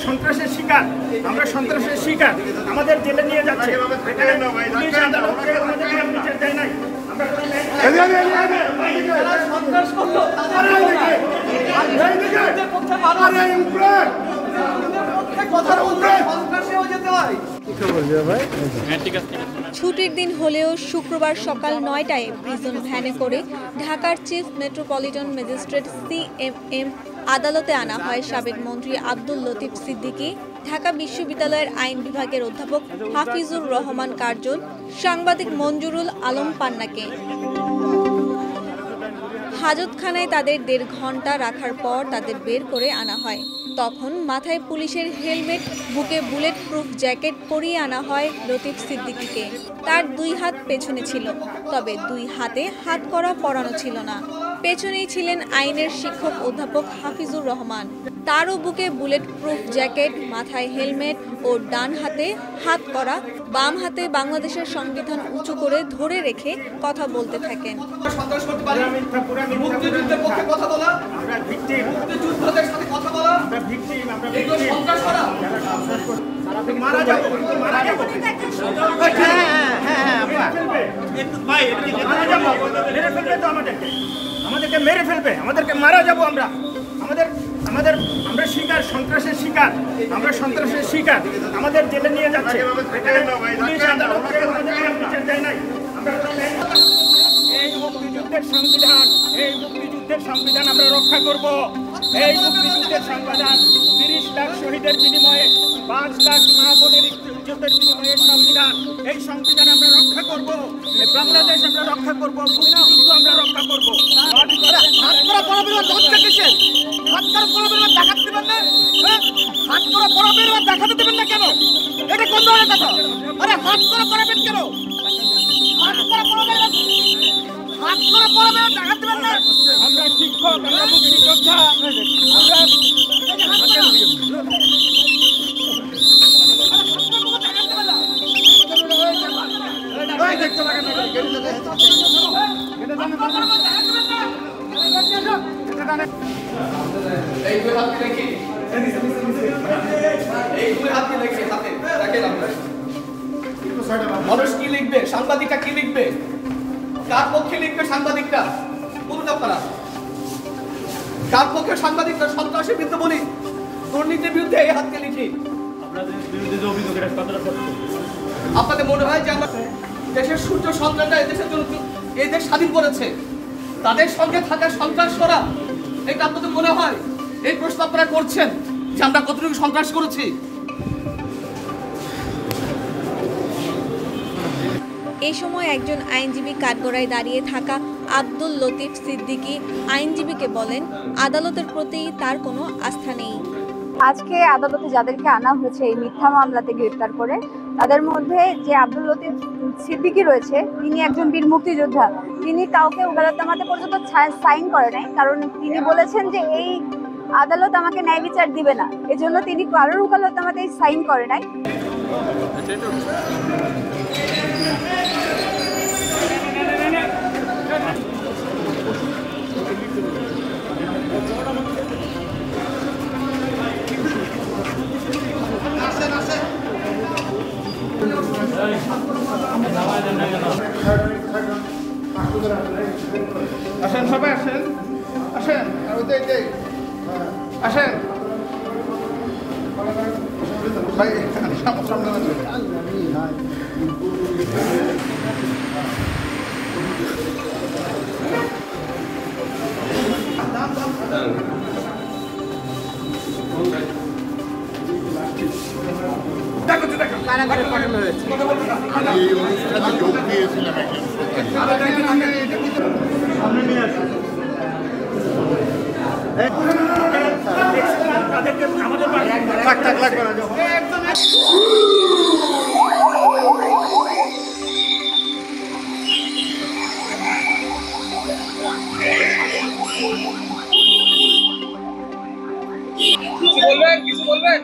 সন্ত্রাসের শিকার, আমরা সন্ত্রাসের শিকার, আমাদের জেলে নিয়ে যাচ্ছে। ছুটির দিন হলেও শুক্রবার সকাল ৯টায় প্রিজন ভ্যানে করে ঢাকার চিফ মেট্রোপলিটন ম্যাজিস্ট্রেট CMM আদালতে আনা হয় সাবেক মন্ত্রী আব্দুল লতিফ সিদ্দিকী, ঢাকা বিশ্ববিদ্যালয়ের আইন বিভাগের অধ্যাপক হাফিজুর রহমান কার্জন, সাংবাদিক মঞ্জুরুল আলম পান্নাকে। হাজতখানায় তাদের ১.৫ ঘন্টা রাখার পর তাদের বের করে আনা হয়। তখন মাথায় পুলিশের হেলমেট, বুকে বুলেট প্রুফ জ্যাকেট পরিয়ে আনা হয় লতিফ সিদ্দিকীকে। তার ২ হাত পেছনে ছিল, তবে ২ হাতে হাতকড়া পরানো ছিল না। পেছনেই ছিলেন আইনের শিক্ষক অধ্যাপক হাফিজুর রহমান। তারও বুকে বুলেট প্রুফ জ্যাকেট, মাথায় হেলমেট ও ডান হাতে হাতকড়া, বাম হাতে বাংলাদেশের সংবিধান উঁচু করে ধরে রেখে কথা বলতে থাকেন। আমাদেরকে মেরে ফেলবে, আমাদেরকে মারা যাবো আমরা। আমরা শিকার, সন্ত্রাসের শিকার, আমরা সন্ত্রাসের শিকার, আমাদের জেলে নিয়ে যাচ্ছে। এই মুক্তিযুদ্ধের সংবিধান, এই মুক্তিযুদ্ধের সংবিধান আমরা রক্ষা করব। এই মুক্তিযুদ্ধের সংবিধান ৩০ লাখ শহীদের বিনিময়ে, ৫ লাখ মা বোনের ইজ্জতের বিনিময়ে সংবিধান, এই সংবিধান আমরা রক্ষা করব। এই বাংলাদেশ আমরা রক্ষা করব, মুক্তিযুদ্ধ আমরা রক্ষা করব। দেখাতে দেবেন না কেন? এটা কোন ধরনের কথা? আরে হাত করা পড়াবেন কেন? আমরা শিক্ষক, আমরা মুক্তিযোদ্ধা, মানুষ কি লিখবে, সাংবাদিকটা কি লিখবে, কার পক্ষে লিখবে সাংবাদিকটা? বলুন আপনারা, কার পক্ষে সাংবাদিকটা? সন্ত্রাসের বিরুদ্ধে বলি, দুর্নীতির বিরুদ্ধে এই হাতকে লিখি। আপনাদের মনে হয় যে আমরা দেশের সূর্য সন্তানরা এদেশের জন্য এই দেশ স্বাধীন করেছে, তাদের সঙ্গে থাকা সন্ত্রাস করা, এটা আপনাদের মনে হয়? এই প্রশ্ন আপনারা করছেন যে আমরা কতটুকু সন্ত্রাস করেছি? এই সময় একজন আইনজীবী কাঠগড়ায় দাঁড়িয়ে থাকা আব্দুল লতিফ সিদ্দিকী আইনজীবীকে বলেন, আদালতের প্রতি তার কোনো আস্থা নেই। আজকে আদালতে যাদেরকে আনা হয়েছে এই মিথ্যা মামলাতে গ্রেফতার করে, তাদের মধ্যে যে আব্দুল লতিফ সিদ্দিকী রয়েছে, তিনি একজন বীর মুক্তিযোদ্ধা। তিনি কাউকে ওকালতনামাতে পর্যন্ত সাইন করে নাই, কারণ তিনি বলেছেন যে এই আদালত আমাকে ন্যায় বিচার দিবে না, এজন্য তিনি কারোর ওকালতনামাতে সাইন করে নাই। আসেন সবাই, আসেন আসেন আসেন ভাই, সামনে এই অনুষ্ঠানে যোগ দিয়েছিলাম কিছু বলবেন?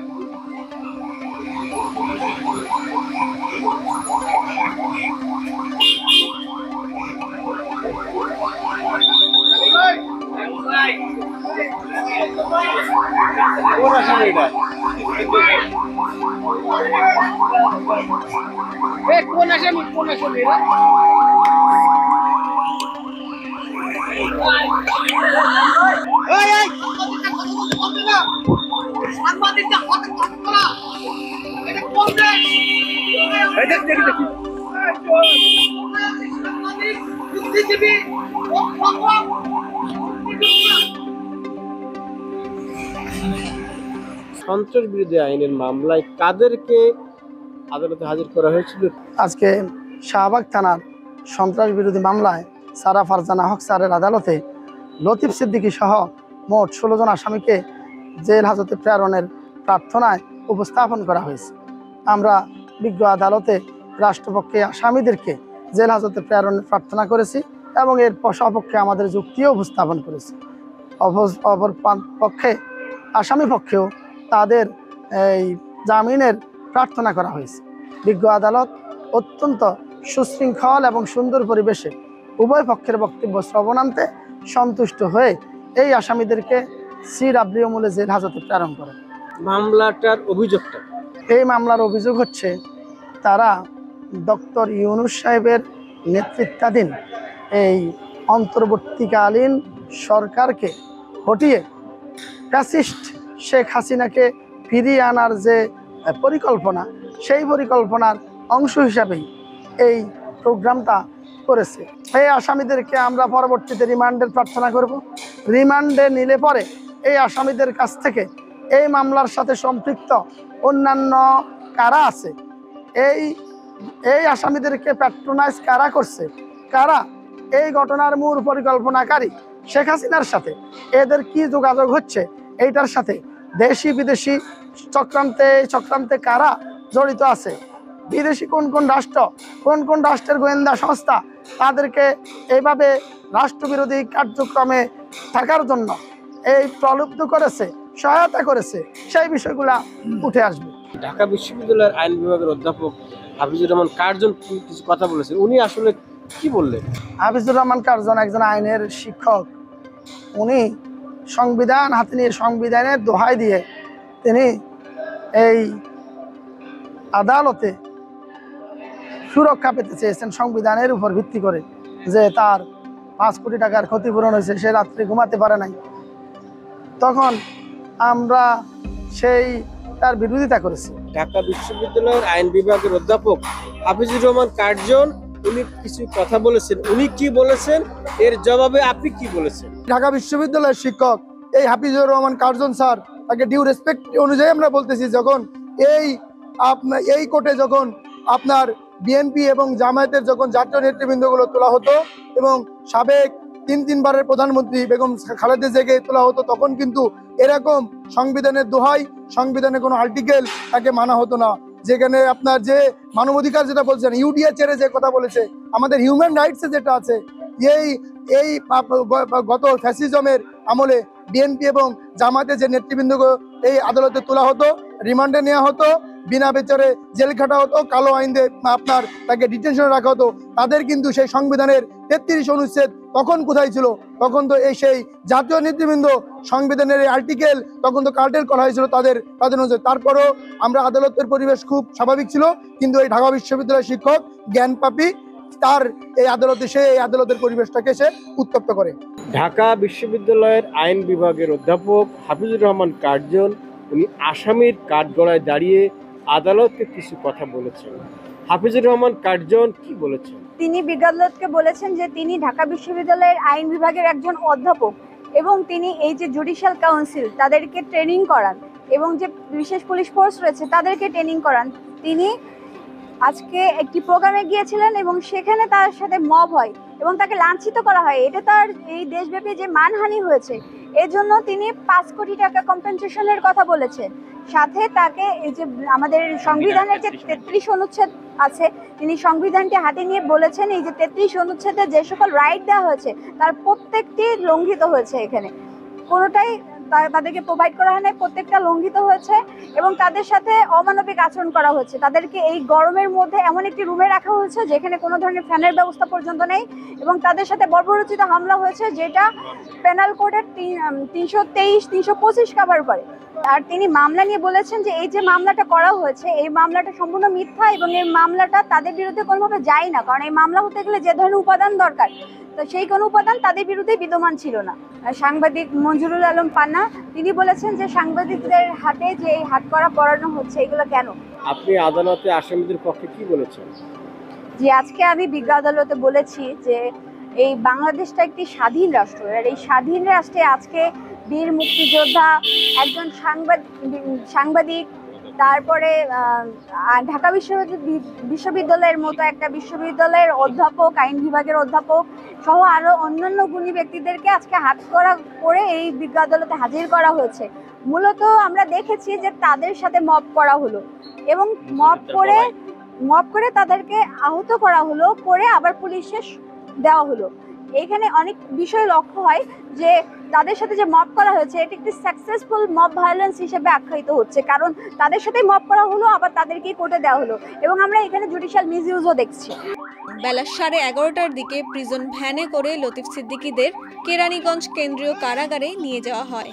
সন্ত্রাস বিরোধী আইনের মামলায় কাদেরকে আদালতে হাজির করা হয়েছিল? আজকে শাহবাগ থানার সন্ত্রাস বিরোধী মামলায় সারা ফারজানা হক স্যারের আদালতে লতিফ সিদ্দিকী সহ মোট 16 জন আসামিকে জেল হাজতে প্রেরণের প্রার্থনায় উপস্থাপন করা হয়েছে। আমরা বিজ্ঞ আদালতে রাষ্ট্রপক্ষে আসামিদেরকে জেল হাজতে প্রেরণের প্রার্থনা করেছি এবং এর সপক্ষে আমাদের যুক্তিও উপস্থাপন করেছি। অপর পক্ষে আসামি পক্ষেও তাদের এই জামিনের প্রার্থনা করা হয়েছে। বিজ্ঞ আদালত অত্যন্ত সুশৃঙ্খল এবং সুন্দর পরিবেশে উভয় পক্ষের বক্তব্য শ্রবণান্তে সন্তুষ্ট হয়ে এই আসামিদেরকে চিরাবৃহমূল্যে জেল হাজতে প্রেরণ করে। মামলাটার অভিযোগটা, এই মামলার অভিযোগ হচ্ছে তারা ডক্টর ইউনূস সাহেবের নেতৃত্বাধীন এই অন্তর্বর্তীকালীন সরকারকে হটিয়ে ফ্যাসিস্ট শেখ হাসিনাকে ফিরিয়ে আনার যে পরিকল্পনা, সেই পরিকল্পনার অংশ হিসাবেই এই প্রোগ্রামটা করেছে। এই আসামিদেরকে আমরা পরবর্তীতে রিমান্ডের প্রার্থনা করব। রিমান্ডে নিলে পরে এই আসামিদের কাছ থেকে এই মামলার সাথে সম্পৃক্ত অন্যান্য কারা আছে, এই আসামিদেরকে প্যাট্রোনাইজ কারা করছে, কারা এই ঘটনার মূল পরিকল্পনাকারী শেখ হাসিনার সাথে এদের কি যোগাযোগ হচ্ছে, এইটার সাথে দেশি বিদেশি চক্রান্তে কারা জড়িত আছে, বিদেশি কোন কোন রাষ্ট্রের গোয়েন্দা সংস্থা তাদেরকে এইভাবে রাষ্ট্রবিরোধী কার্যক্রমে থাকার জন্য এই প্রলুব্ধ করেছে, সহায়তা করেছে, সেই বিষয়গুলা উঠে আসবে। ঢাকা বিশ্ববিদ্যালয়ের আইন বিভাগের অধ্যাপক হাফিজুর রহমান কার্জন কিছু কথা বলেছেন, উনি আসলে কি বললেন? হাফিজুর রহমান কার্জন একজন আইনের শিক্ষক। উনি সংবিধান হাতে নিয়ে সংবিধানের দোহাই দিয়ে তিনি এই আদালতে সুরক্ষা পেতে চেয়েছেন সংবিধানের উপর ভিত্তি করে, যে তার 5 কোটি টাকার ক্ষতিপূরণ হয়েছে, সে রাত্রে ঘুমাতে পারে নাই। তখন আমরা তার বিরোধিতা করেছি। ঢাকা বিশ্ববিদ্যালয়ের আইন বিভাগের অধ্যাপক হাফিজুর রহমান কার্জন উনি কিছু কথা বলেছেন, উনি কি বলেছেন এর জবাবে আপনি কি বলেছেন? ঢাকা বিশ্ববিদ্যালয়ের শিক্ষক এই হাফিজুর রহমান কার্জন স্যার, তাকে ডিউ রেসপেক্ট অনুযায়ী আমরা বলতেছি, যখন এই কোর্টে যখন আপনার বিএনপি এবং জামায়াতের যখন জাতীয় নেতৃবৃন্দগুলো তোলা হতো এবং সাবেক 3 বারের প্রধানমন্ত্রী বেগম খালেদা জিয়াকে তোলা হতো, তখন কিন্তু এরকম সংবিধানের দোহাই, সংবিধানের কোনো আর্টিকেল তাকে মানা হতো না। যেখানে আপনার যে মানবাধিকার যেটা বলছেন, ইউডিএচ এর যে কথা বলেছে, আমাদের হিউম্যান রাইটসে যেটা আছে, এই গত ফ্যাসিজমের আমলে বিএনপি এবং জামাতে যে নেতৃবৃন্দ এই আদালতে তোলা হতো, রিমান্ডে নেওয়া হতো, বিনা বিচারে জেল খাটা হতো, কালো আইন দিয়ে আপনার তাকে ডিটেনশনে রাখা হতো, তাদের কিন্তু সেই সংবিধানের 33 অনুচ্ছেদ তখন কোথায় ছিল? তখন তো সেই জাতীয় নেতৃবৃন্দ সংবিধানের এই আর্টিকেল তখন তো কার্টেল করা হয়েছিল তাদের অনুযায়ী। তারপরও আমরা আদালতের পরিবেশ খুব স্বাভাবিক ছিল, কিন্তু এই ঢাকা বিশ্ববিদ্যালয়ের শিক্ষক জ্ঞানপাপী, তার এই আদালতের পরিবেশটাকে সে উত্তপ্ত করে। ঢাকা বিশ্ববিদ্যালয়ের আইন বিভাগের অধ্যাপক হাফিজুর রহমান কার্জন উনি আসামির কাঠগড়ায় দাঁড়িয়ে আদালতকে কিছু কথা বলেছেন। হাফিজুর রহমান কার্জন কি বলেছেন? তিনি বিজ্ঞ আদালতকে বলেছেন যে তিনি ঢাকা বিশ্ববিদ্যালয়ের আইন বিভাগের একজন অধ্যাপক এবং তিনি এই যে জুডিশিয়াল কাউন্সিল তাদেরকে ট্রেনিং করান এবং যে বিশেষ পুলিশ ফোর্স রয়েছে তাদেরকে ট্রেনিং করান। তিনি আজকে একটি প্রোগ্রামে গিয়েছিলেন এবং সেখানে তার সাথে মব হয় এবং তাকে লাঞ্ছিত করা হয়। এটা তার এই দেশব্যাপী যে মানহানি হয়েছে, এজন্য তিনি 5 কোটি টাকা কম্পেনসেশনের কথা বলেছেন। সাথে তাকে এই যে আমাদের সংবিধানের যে 33 অনুচ্ছেদ আছে, তিনি সংবিধানটি হাতে নিয়ে বলেছেন এই যে 33 অনুচ্ছেদে যে সকল রাইট দেওয়া হয়েছে তার প্রত্যেকটি লঙ্ঘিত হয়েছে, এখানে কোনোটাই তাদেরকে প্রোভাইড করা হয় নাই, প্রত্যেকটা লঙ্ঘিত হয়েছে এবং তাদের সাথে অমানবিক আচরণ করা হচ্ছে। তাদেরকে এই গরমের মধ্যে এমন একটি রুমে রাখা হয়েছে যেখানে কোনো ধরনের ফ্যানের ব্যবস্থা পর্যন্ত নেই এবং তাদের সাথে বর্বরোচিত হামলা হয়েছে, যেটা পেনাল কোডের 323-325 কভার করে। আর তিনি মামলা নিয়ে বলেছেন যে এই যে মামলাটা করা হয়েছে এই মামলাটা সম্পূর্ণ মিথ্যা এবং এই মামলাটা তাদের বিরুদ্ধে কোনোভাবে যায় না, কারণ এই মামলা হতে গেলে যে ধরনের উপাদান দরকার তো সেই কোনো উপাদান তাদের বিরুদ্ধে বিদ্যমান ছিল না। সাংবাদিক মঞ্জুরুল আলম পান্না তিনি বলেছেন যে সাংবাদিকদের হাতে যে এই হাতকড়া পরানো হচ্ছে এগুলো কেন। আপনি আদালতে আসামিদের পক্ষে কি বলেছেন? যে আজকে আমি বিজ্ঞ আদালতে বলেছি যে এই বাংলাদেশটা একটি স্বাধীন রাষ্ট্র, আর এই স্বাধীন রাষ্ট্রে আজকে বীর মুক্তিযোদ্ধা, একজন সাংবাদিক, তারপরে ঢাকা বিশ্ববিদ্যালয়ের মতো একটা বিশ্ববিদ্যালয়ের অধ্যাপক, আইন বিভাগের অধ্যাপক সহ আরো অন্যান্য গুণী ব্যক্তিদেরকে আজকে হাতকড়া করে এই বিজ্ঞ আদালতে হাজির করা হয়েছে। মূলত আমরা দেখেছি যে তাদের সাথে মব করা হলো এবং মব করে তাদেরকে আহত করা হলো, করে আবার পুলিশে দেওয়া হলো। এখানে অনেক বিষয় লক্ষ্য হয় যে তাদের সাথে যে মব করা হয়েছে এটি একটি সাকসেসফুল মব ভায়োলেন্স হিসেবে আখ্যায়িত হচ্ছে, কারণ তাদের সাথে মব করা হলো আবার তাদেরকে কোর্টে দেওয়া হলো এবং আমরা এখানে জুডিশিয়াল মিসইউজও দেখছি। বেলা 11:30টার দিকে প্রিজন ভ্যানে করে লতিফ সিদ্দিকীদের কেরানীগঞ্জ কেন্দ্রীয় কারাগারে নিয়ে যাওয়া হয়।